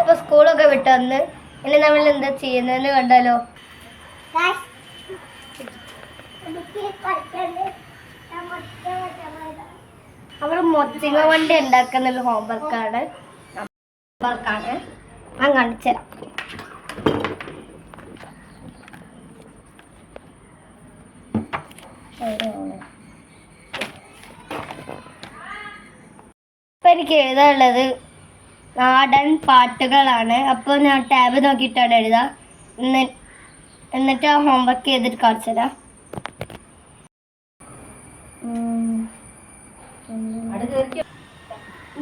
ഇപ്പൊ സ്കൂളൊക്കെ വിട്ട് വന്ന് ഇനി നമ്മൾ എന്താ ചെയ്യുന്നതെന്ന് കണ്ടാലോ. നമ്മൾ മൊച്ചിങ്ങ വണ്ടി ഉണ്ടാക്കുന്ന ഹോംവർക്കാണ്. ഞാൻ കാണിച്ചുതരാം. ഇപ്പൊ എനിക്ക് എഴുതാനുള്ളത് നാടൻ പാട്ടുകളാണ്. അപ്പോൾ ഞാൻ ടാബ് നോക്കിയിട്ടാണ് എഴുതാം. എന്നിട്ട് ആ ഹോംവർക്ക് ചെയ്തിട്ട് കാണിച്ചു തരാം.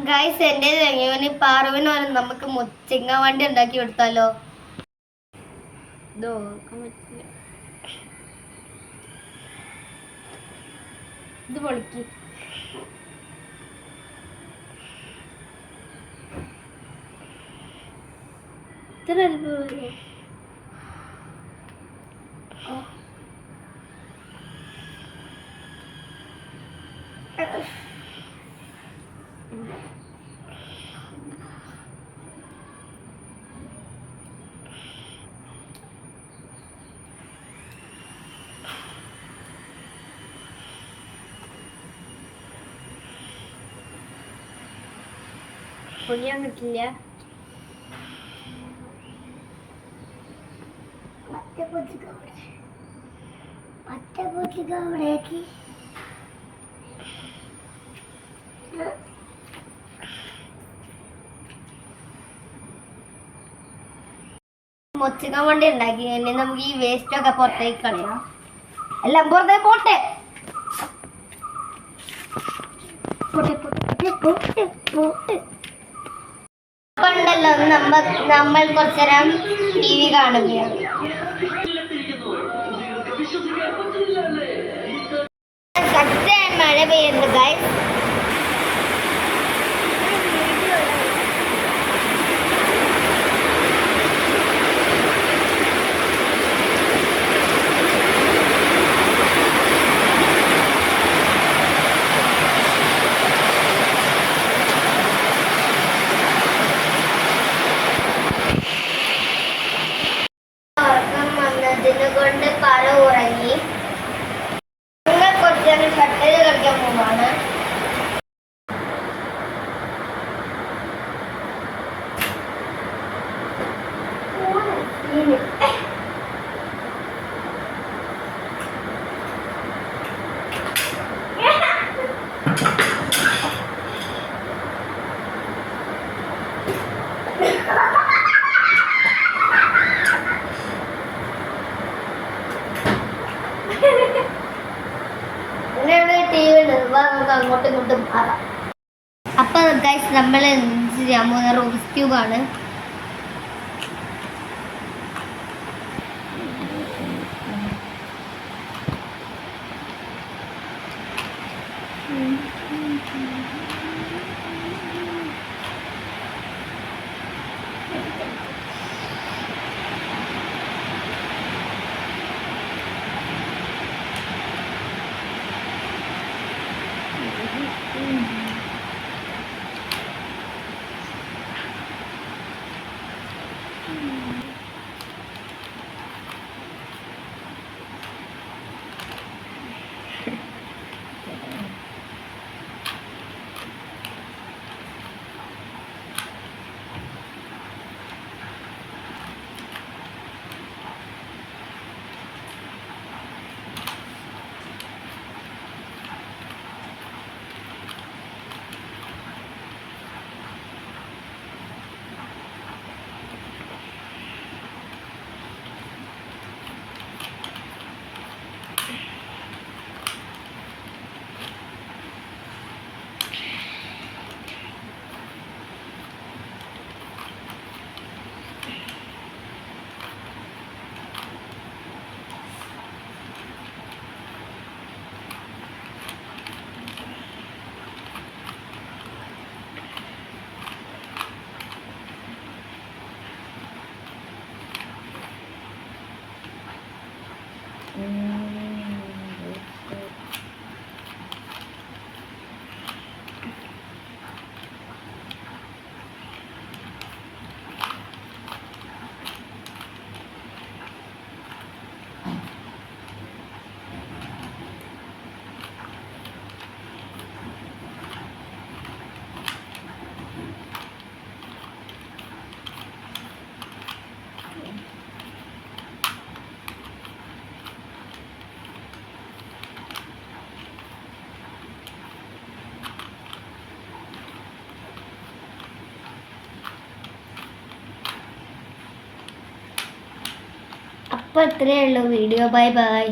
ഗൈസ്, എൻ്റെ ഇവന് പാറുവിനോരം നമുക്ക് മൊച്ചിങ്ങ വണ്ടി ഉണ്ടാക്കി കൊടുത്താലോ. ഇത് പൊളിക്ക്. ഇത്ര അത്ഭുതം. പൊടിയാൻ കിട്ടില്ല. മൊച്ചിങ്ങ വണ്ടി ഉണ്ടാക്കി. ഇനി നമുക്ക് ഈ വേസ്റ്റ് ഒക്കെ പുറത്തേക്ക് കളയാം. എല്ലാം പുറത്തേക്ക് പോട്ടെ. പണ്ടല്ലോ നമ്മൾ കുറച്ചേരം TV കാണുകയാണ്. ശക്തമായ മഴ പെയ്യുന്നു ഗൈസ്. കൊണ്ട് പറ ഉറങ്ങി. നിങ്ങൾ കുറച്ചേരം ഷട്ടിൽ കളിക്കാൻ പോവാണ്. അങ്ങോട്ടും ഇങ്ങോട്ടും മാറാം. അപ്പൊ ഗൈസ്, നമ്മൾ ചെയ്യാൻ പോകുന്ന റൂബിക്സ് ക്യൂബാണ്. അപ്പോൾ ഇത്രയേ ഉള്ളൂ വീഡിയോ. Bye bye.